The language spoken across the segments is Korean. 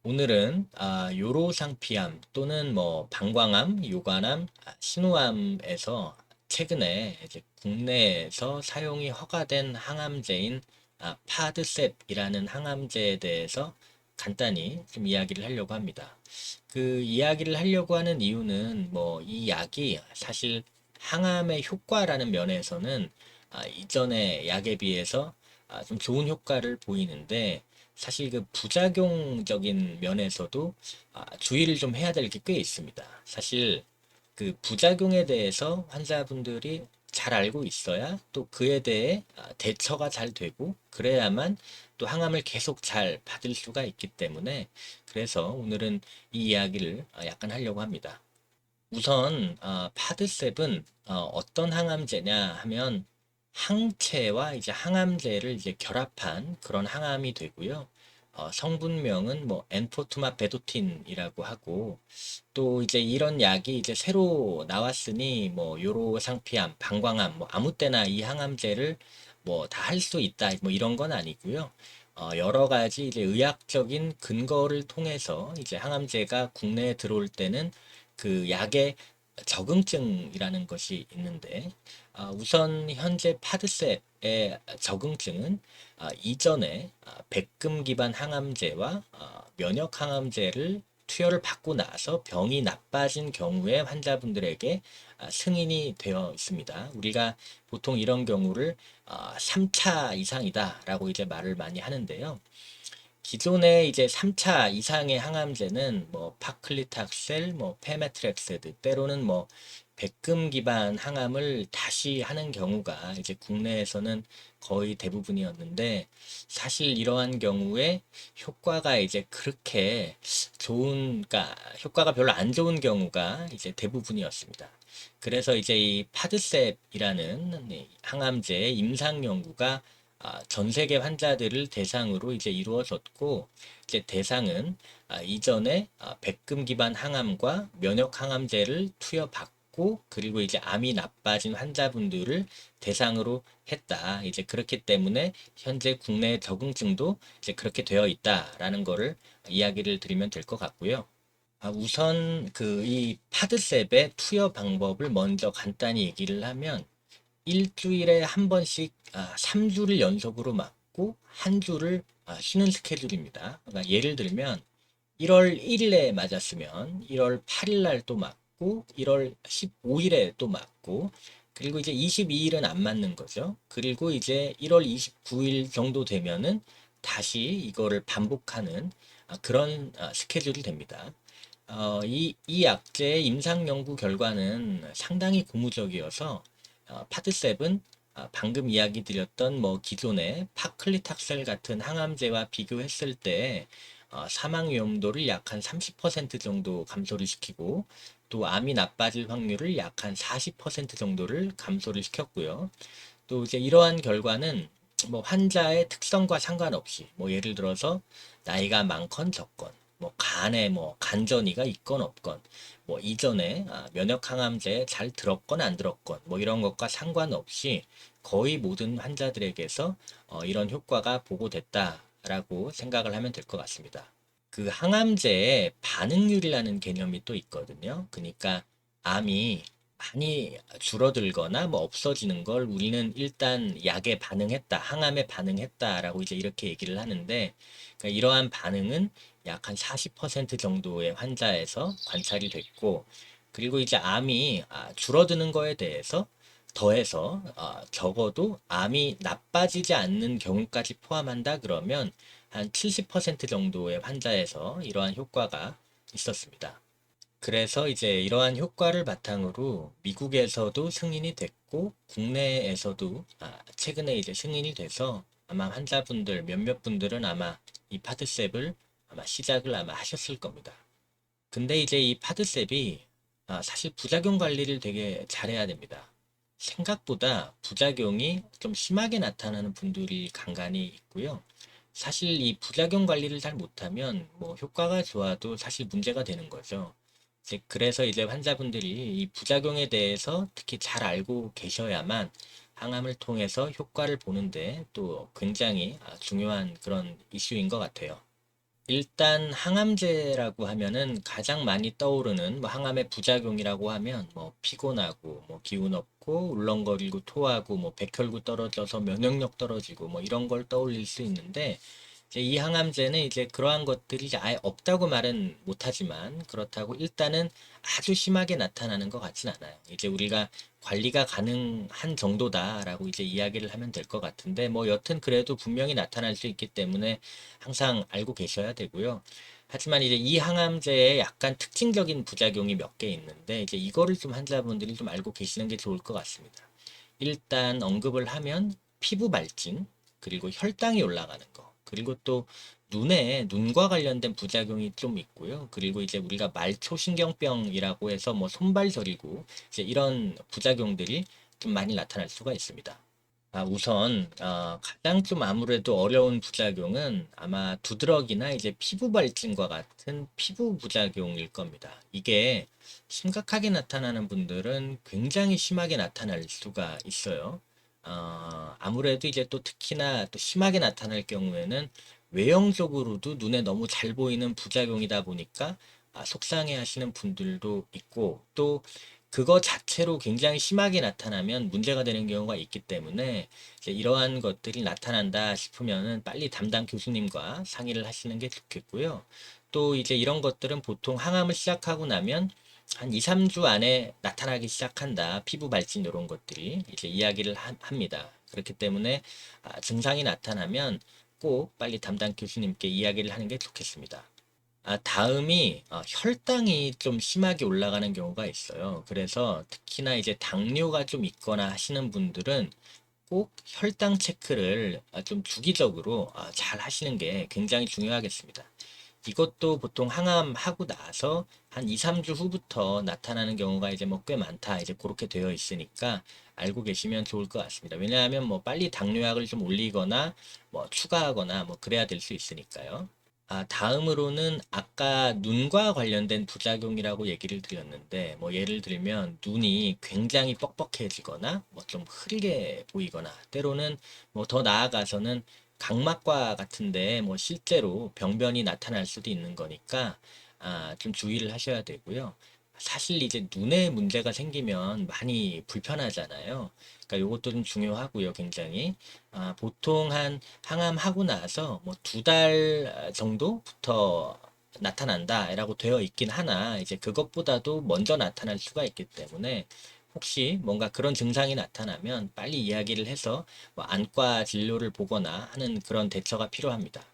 오늘은 요로상피암 또는 뭐 방광암, 요관암, 신우암에서 최근에 이제 국내에서 사용이 허가된 항암제인 파드셉이라는 항암제에 대해서 간단히 좀 이야기를 하려고 합니다. 그 이야기를 하려고 하는 이유는 뭐 이 약이 사실 항암의 효과라는 면에서는 이전의 약에 비해서 좀 좋은 효과를 보이는데 사실 그 부작용적인 면에서도 주의를 좀 해야 될 게 꽤 있습니다. 사실 그 부작용에 대해서 환자분들이 잘 알고 있어야 또 그에 대해 대처가 잘 되고 그래야만 또 항암을 계속 잘 받을 수가 있기 때문에 그래서 오늘은 이 이야기를 약간 하려고 합니다. 우선 파드셉은 어떤 항암제냐 하면 항체와 이제 항암제를 이제 결합한 그런 항암이 되고요. 성분명은 뭐 엔포투마 베도틴이라고 하고 또 이제 이런 약이 이제 새로 나왔으니 뭐 요로상피암, 방광암 뭐 아무 때나 이 항암제를 뭐 다 할 수 있다 뭐 이런 건 아니고요. 여러 가지 이제 의학적인 근거를 통해서 이제 항암제가 국내에 들어올 때는 그 약의 적응증이라는 것이 있는데 우선 현재 파드셉의 적응증은 이전에 백금 기반 항암제와 면역 항암제를 투여를 받고 나서 병이 나빠진 경우에 환자분들에게 승인이 되어 있습니다. 우리가 보통 이런 경우를 3차 이상이다라고 이제 말을 많이 하는데요. 기존의 이제 3차 이상의 항암제는 뭐 파클리탁셀, 뭐 페메트렉세드, 때로는 뭐 백금 기반 항암을 다시 하는 경우가 이제 국내에서는 거의 대부분이었는데 사실 이러한 경우에 효과가 이제 그렇게 그러니까 효과가 별로 안 좋은 경우가 이제 대부분이었습니다. 그래서 이제 이 파드셉이라는 이 항암제의 임상 연구가 전 세계 환자들을 대상으로 이제 이루어졌고, 이제 대상은 이전에 백금 기반 항암과 면역 항암제를 투여받고, 그리고 이제 암이 나빠진 환자분들을 대상으로 했다. 이제 그렇기 때문에 현재 국내 적응증도 이제 그렇게 되어 있다라는 거를 이야기를 드리면 될 것 같고요. 우선 그 이 파드셉의 투여 방법을 먼저 간단히 얘기를 하면 일주일에 한 번씩 3주를 연속으로 맞고 한 주를 쉬는 스케줄입니다. 그러니까 예를 들면 1월 1일에 맞았으면 1월 8일 날 또 맞고 1월 15일에 또 맞고 그리고 이제 22일은 안 맞는 거죠. 그리고 이제 1월 29일 정도 되면은 다시 이거를 반복하는 그런 스케줄이 됩니다. 이 약제의 임상 연구 결과는 상당히 고무적이어서 파드셉은 방금 이야기 드렸던 뭐 기존의 파클리탁셀 같은 항암제와 비교했을 때 사망 위험도를 약 한 30% 정도 감소를 시키고 또 암이 나빠질 확률을 약 한 40% 정도를 감소를 시켰고요. 또 이제 이러한 결과는 뭐 환자의 특성과 상관없이 뭐 예를 들어서 나이가 많건 적건 뭐 간에 뭐 간전이가 있건 없건 뭐 이전에 면역 항암제 잘 들었건 안 들었건 뭐 이런 것과 상관없이 거의 모든 환자들에게서 이런 효과가 보고됐다라고 생각을 하면 될 것 같습니다. 그 항암제에 반응률이라는 개념이 또 있거든요. 그러니까 암이 많이 줄어들거나 뭐 없어지는 걸 우리는 일단 약에 반응했다, 항암에 반응했다라고 이제 이렇게 얘기를 하는데, 그러니까 이러한 반응은 약 한 40% 정도의 환자에서 관찰이 됐고, 그리고 이제 암이 줄어드는 거에 대해서 더해서 적어도 암이 나빠지지 않는 경우까지 포함한다 그러면 한 70% 정도의 환자에서 이러한 효과가 있었습니다. 그래서 이제 이러한 효과를 바탕으로 미국에서도 승인이 됐고 국내에서도 최근에 이제 승인이 돼서 아마 환자분들 몇몇 분들은 아마 이 파드셉을 아마 시작을 아마 하셨을 겁니다. 근데 이제 이 파드셉이 사실 부작용 관리를 되게 잘해야 됩니다. 생각보다 부작용이 좀 심하게 나타나는 분들이 간간이 있고요. 사실 이 부작용 관리를 잘 못하면 뭐 효과가 좋아도 사실 문제가 되는 거죠. 이제 그래서 이제 환자분들이 이 부작용에 대해서 특히 잘 알고 계셔야만 항암을 통해서 효과를 보는데 또 굉장히 중요한 그런 이슈인 것 같아요. 일단 항암제라고 하면은 가장 많이 떠오르는 뭐 항암의 부작용이라고 하면 뭐 피곤하고 뭐 기운 없고 울렁거리고 토하고 뭐 백혈구 떨어져서 면역력 떨어지고 뭐 이런 걸 떠올릴 수 있는데 이제 이 항암제는 이제 그러한 것들이 이제 아예 없다고 말은 못하지만 그렇다고 일단은 아주 심하게 나타나는 것 같진 않아요. 이제 우리가 관리가 가능한 정도다라고 이제 이야기를 하면 될 것 같은데 뭐 여튼 그래도 분명히 나타날 수 있기 때문에 항상 알고 계셔야 되고요. 하지만 이제 이 항암제에 약간 특징적인 부작용이 몇 개 있는데 이제 이거를 좀 환자분들이 좀 알고 계시는 게 좋을 것 같습니다. 일단 언급을 하면 피부 발진, 그리고 혈당이 올라가는 거, 그리고 또 눈에 눈과 관련된 부작용이 좀 있고요. 그리고 이제 우리가 말초신경병이라고 해서 뭐 손발 저리고 이제 이런 부작용들이 좀 많이 나타날 수가 있습니다. 우선 가장 좀 아무래도 어려운 부작용은 아마 두드러기나 이제 피부 발진과 같은 피부 부작용일 겁니다. 이게 심각하게 나타나는 분들은 굉장히 심하게 나타날 수가 있어요. 아무래도 이제 또 특히나 또 심하게 나타날 경우에는 외형적으로도 눈에 너무 잘 보이는 부작용이다 보니까 속상해 하시는 분들도 있고 또 그거 자체로 굉장히 심하게 나타나면 문제가 되는 경우가 있기 때문에 이제 이러한 것들이 나타난다 싶으면은 빨리 담당 교수님과 상의를 하시는 게 좋겠고요. 또 이제 이런 것들은 보통 항암을 시작하고 나면 한 2, 3주 안에 나타나기 시작한다. 피부 발진 이런 것들이 이제 이야기를 합니다. 그렇기 때문에 증상이 나타나면 꼭 빨리 담당 교수님께 이야기를 하는 게 좋겠습니다. 다음이 혈당이 좀 심하게 올라가는 경우가 있어요. 그래서 특히나 이제 당뇨가 좀 있거나 하시는 분들은 꼭 혈당 체크를 좀 주기적으로 잘 하시는 게 굉장히 중요하겠습니다. 이것도 보통 항암하고 나서 한 2, 3주 후부터 나타나는 경우가 이제 뭐 꽤 많다. 이제 그렇게 되어 있으니까 알고 계시면 좋을 것 같습니다. 왜냐하면 뭐 빨리 당뇨약을 좀 올리거나 뭐 추가하거나 뭐 그래야 될 수 있으니까요. 다음으로는 아까 눈과 관련된 부작용이라고 얘기를 드렸는데, 뭐 예를 들면 눈이 굉장히 뻑뻑해지거나, 뭐 좀 흐리게 보이거나, 때로는 뭐 더 나아가서는 각막과 같은데 뭐 실제로 병변이 나타날 수도 있는 거니까, 좀 주의를 하셔야 되고요. 사실 이제 눈에 문제가 생기면 많이 불편하잖아요. 그러니까 요것도 좀 중요하고요, 굉장히. 보통 한 항암하고 나서 뭐 2달 정도부터 나타난다라고 되어 있긴 하나 이제 그것보다도 먼저 나타날 수가 있기 때문에 혹시 뭔가 그런 증상이 나타나면 빨리 이야기를 해서 뭐 안과 진료를 보거나 하는 그런 대처가 필요합니다.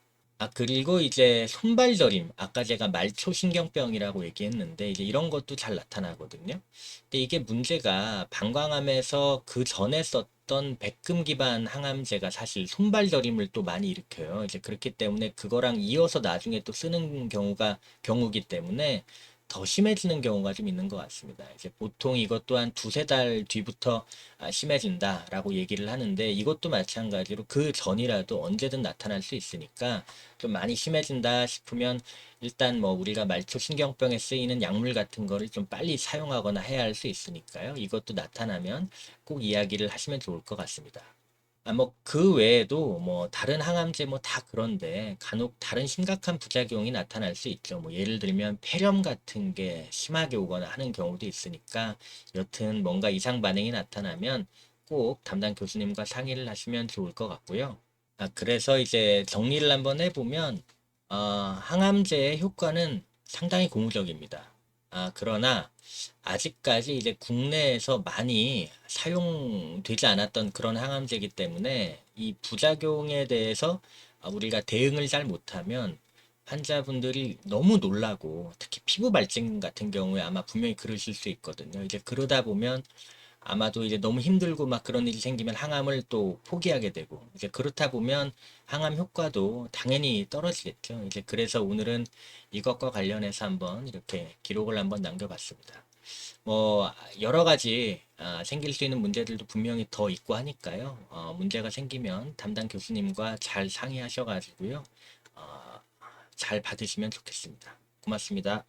그리고 이제 손발저림. 아까 제가 말초신경병이라고 얘기했는데, 이제 이런 것도 잘 나타나거든요. 근데 이게 문제가 방광암에서 그 전에 썼던 백금 기반 항암제가 사실 손발저림을 또 많이 일으켜요. 이제 그렇기 때문에 그거랑 이어서 나중에 또 쓰는 경우기 때문에 더 심해지는 경우가 좀 있는 것 같습니다. 이제 보통 이것 또한 2~3달 뒤부터 심해진다라고 얘기를 하는데 이것도 마찬가지로 그 전이라도 언제든 나타날 수 있으니까 좀 많이 심해진다 싶으면 일단 뭐 우리가 말초신경병에 쓰이는 약물 같은 거를 좀 빨리 사용하거나 해야 할 수 있으니까요. 이것도 나타나면 꼭 이야기를 하시면 좋을 것 같습니다. 뭐 그 외에도 뭐 다른 항암제 뭐 다 그런데 간혹 다른 심각한 부작용이 나타날 수 있죠. 뭐 예를 들면 폐렴 같은 게 심하게 오거나 하는 경우도 있으니까 여튼 뭔가 이상 반응이 나타나면 꼭 담당 교수님과 상의를 하시면 좋을 것 같고요. 그래서 이제 정리를 한번 해보면, 항암제의 효과는 상당히 고무적입니다. 그러나 아직까지 이제 국내에서 많이 사용되지 않았던 그런 항암제이기 때문에 이 부작용에 대해서 우리가 대응을 잘 못하면 환자분들이 너무 놀라고 특히 피부 발진 같은 경우에 아마 분명히 그러실 수 있거든요. 이제 그러다 보면 아마도 이제 너무 힘들고 막 그런 일이 생기면 항암을 또 포기하게 되고 이제 그렇다 보면 항암 효과도 당연히 떨어지겠죠. 이제 그래서 오늘은 이것과 관련해서 한번 이렇게 기록을 한번 남겨봤습니다. 뭐 여러 가지 생길 수 있는 문제들도 분명히 더 있고 하니까요. 문제가 생기면 담당 교수님과 잘 상의하셔가지고요. 어, 잘 받으시면 좋겠습니다. 고맙습니다.